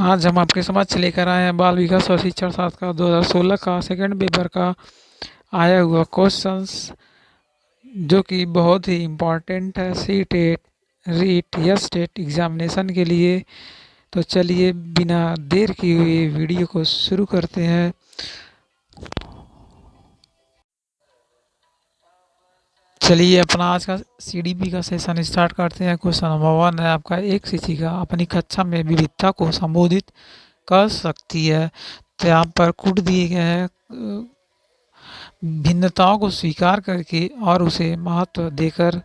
आज हम आपके समक्ष लेकर आए हैं बाल विकास और शिक्षण शास्त्र का 2016 का सेकंड पेपर का आया हुआ क्वेश्चंस, जो कि बहुत ही इम्पोर्टेंट है सी टेट, रीट या स्टेट एग्जामिनेशन के लिए। तो चलिए बिना देर किए हुए वीडियो को शुरू करते हैं। चलिए अपना आज का सीडीपी का सेशन स्टार्ट करते हैं। क्वेश्चन नंबर 1 है आपका, एक शिक्षिका अपनी कक्षा में विविधता को संबोधित कर सकती है। तो यहाँ पर कुट दिए गए हैं, भिन्नताओं को स्वीकार करके और उसे महत्व देकर।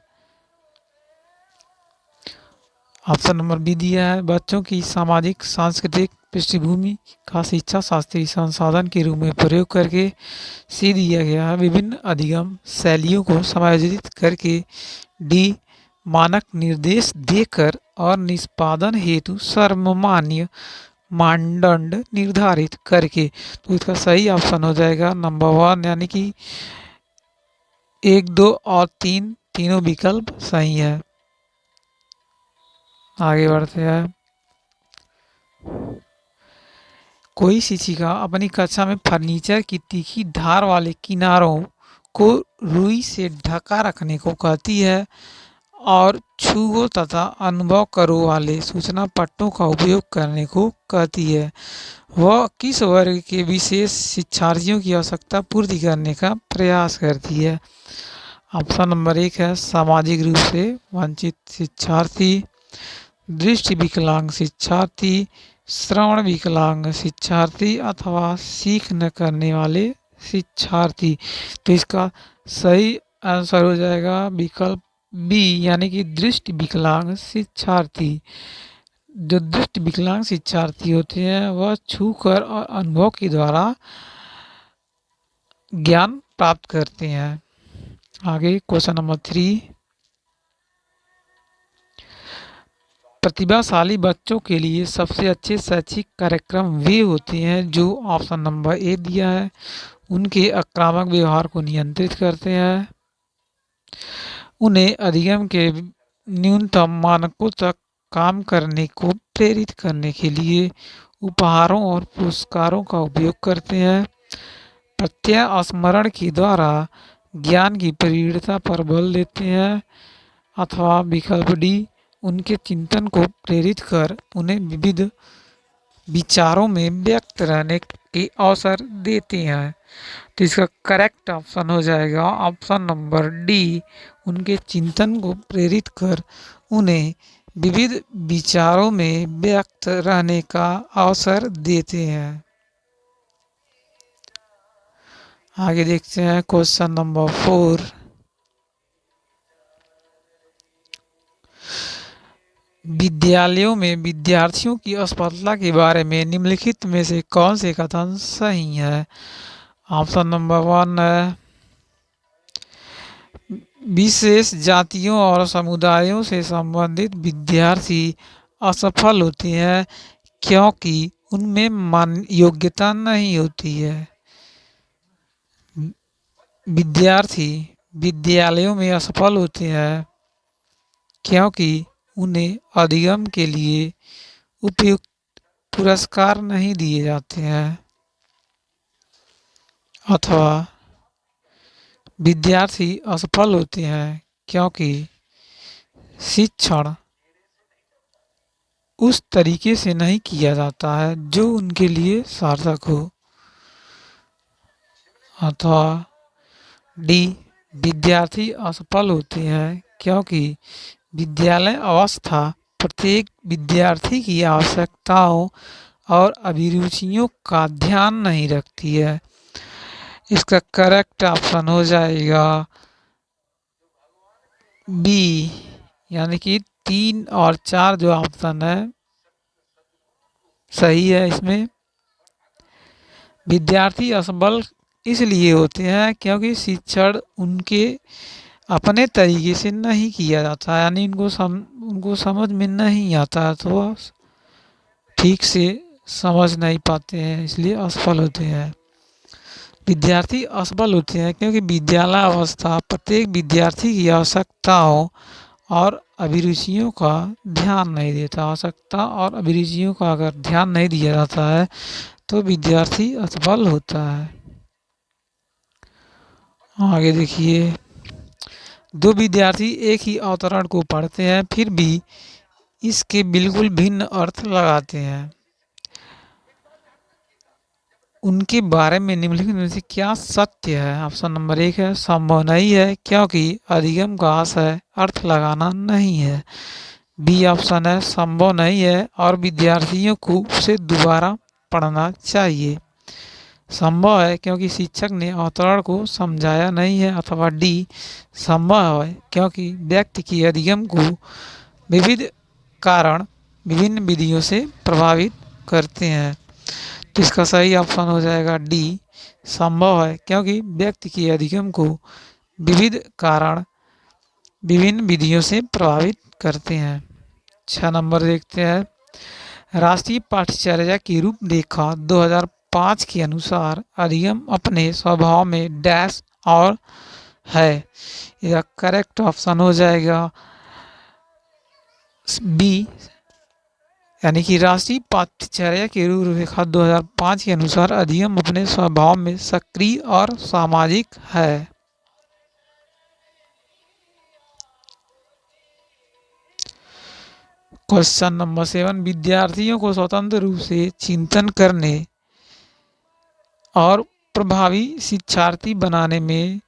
ऑप्शन नंबर बी दिया है, बच्चों की सामाजिक सांस्कृतिक पृष्ठभूमि का शिक्षा शास्त्रीय संसाधन के रूप में प्रयोग करके। सी दिया गया है, विभिन्न अधिगम शैलियों को समायोजित करके। डी, मानक निर्देश देकर और निष्पादन हेतु सर्वमान्य मानदंड निर्धारित करके। तो इसका सही ऑप्शन हो जाएगा नंबर 1, यानी कि 1, 2 और 3 तीनों विकल्प सही है। आगे बढ़ते हैं। कोई शिक्षिका अपनी कक्षा में फर्नीचर की तीखी धार वाले किनारों को रुई से ढका रखने को कहती है और छुओ तथा अनुभव करो वाले सूचना पट्टों का उपयोग करने को कहती है। वह किस वर्ग के विशेष शिक्षार्थियों की आवश्यकता पूर्ति करने का प्रयास करती है। ऑप्शन नंबर 1 है, सामाजिक रूप से वंचित शिक्षार्थी, दृष्टि विकलांग शिक्षार्थी, श्रवण विकलांग शिक्षार्थी अथवा सीख न करने वाले शिक्षार्थी। तो इसका सही आंसर हो जाएगा विकल्प बी, यानी कि दृष्टि विकलांग शिक्षार्थी। जो दृष्टि विकलांग शिक्षार्थी होते हैं वह छूकर और अनुभव के द्वारा ज्ञान प्राप्त करते हैं। आगे क्वेश्चन नंबर 3, प्रतिभाशाली बच्चों के लिए सबसे अच्छे शैक्षिक कार्यक्रम वे होते हैं जो ऑप्शन नंबर ए दिया है, उनके आक्रामक व्यवहार को नियंत्रित करते हैं, उन्हें अधिगम के न्यूनतम मानकों तक काम करने को प्रेरित करने के लिए उपहारों और पुरस्कारों का उपयोग करते हैं, प्रत्यास्मरण के द्वारा ज्ञान की प्रवीणता पर बल देते हैं, अथवा विकल्प डी, उनके चिंतन को प्रेरित कर उन्हें विविध विचारों में व्यक्त रहने के अवसर देते हैं। तो इसका करेक्ट ऑप्शन हो जाएगा ऑप्शन नंबर डी, उनके चिंतन को प्रेरित कर उन्हें विविध विचारों में व्यक्त रहने का अवसर देते हैं। आगे देखते हैं क्वेश्चन नंबर 4, विद्यालयों में विद्यार्थियों की असफलता के बारे में निम्नलिखित में से कौन से कथन सही है। ऑप्शन नंबर 1 है, विशेष जातियों और समुदायों से संबंधित विद्यार्थी असफल होते हैं क्योंकि उनमें योग्यता नहीं होती है। विद्यार्थी विद्यालयों में असफल होते हैं क्योंकि उन्हें अधिगम के लिए उपयुक्त पुरस्कार नहीं दिए जाते हैं, अथवा विद्यार्थी असफल होते हैं क्योंकि शिक्षण उस तरीके से नहीं किया जाता है जो उनके लिए सार्थक हो, अथवा डी, विद्यार्थी असफल होते हैं क्योंकि विद्यालय अवस्था प्रत्येक विद्यार्थी की आवश्यकताओं और अभिरुचियों का ध्यान नहीं रखती है। इसका करेक्ट ऑप्शन हो जाएगा बी, यानी कि 3 और 4 जो ऑप्शन है सही है। इसमें विद्यार्थी असफल इसलिए होते हैं क्योंकि शिक्षण उनके अपने तरीके से नहीं किया जाता, यानी उनको समझ में नहीं आता, तो वह ठीक से समझ नहीं पाते हैं, इसलिए असफल होते हैं। विद्यार्थी असफल होते हैं क्योंकि विद्यालय अवस्था प्रत्येक विद्यार्थी की आवश्यकताओं और अभिरुचियों का ध्यान नहीं देता। आवश्यकता और अभिरुचियों का अगर ध्यान नहीं दिया जाता है तो विद्यार्थी असफल होता है। आगे देखिए, दो विद्यार्थी एक ही अवतरण को पढ़ते हैं फिर भी इसके बिल्कुल भिन्न अर्थ लगाते हैं। उनके बारे में निम्नलिखित में से क्या सत्य है? ऑप्शन नंबर 1 है संभव नहीं है क्योंकि अधिगम का आशय अर्थ लगाना नहीं है। बी ऑप्शन है संभव नहीं है और विद्यार्थियों को उसे दोबारा पढ़ना चाहिए। संभव है क्योंकि शिक्षक ने अवतरण को समझाया नहीं है। अथवा डी संभव है क्योंकि व्यक्ति की अधिगम को विविध कारण विभिन्न विधियों से प्रभावित करते हैं। तो इसका सही ऑप्शन हो जाएगा डी संभव है क्योंकि व्यक्ति की अधिगम को विविध कारण विभिन्न विधियों से प्रभावित करते हैं। 6 नंबर देखते हैं। राष्ट्रीय पाठ्यचर्या की रूपरेखा 2005 के अनुसार अधिगम अपने स्वभाव में डैश और है। इसका करेक्ट ऑप्शन हो जाएगा बी, यानी कि राष्ट्रीय पाठ्यचर्या की रूपरेखा 2005 के अनुसार अधिगम अपने स्वभाव में सक्रिय और सामाजिक है। क्वेश्चन नंबर 7, विद्यार्थियों को स्वतंत्र रूप से चिंतन करने और प्रभावी शिक्षार्थी बनाने में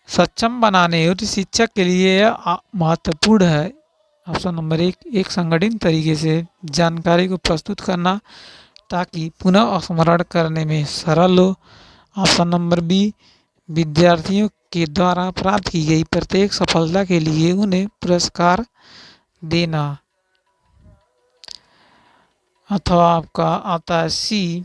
सक्षम बनाने हेतु शिक्षक के लिए यह महत्वपूर्ण है। ऑप्शन नंबर 1, एक संगठित तरीके से जानकारी को प्रस्तुत करना ताकि पुनः स्मरण करने में सरल हो। ऑप्शन नंबर बी, विद्यार्थियों के द्वारा प्राप्त की गई प्रत्येक सफलता के लिए उन्हें पुरस्कार देना। अथवा आपका आता है सी,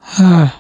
हाँ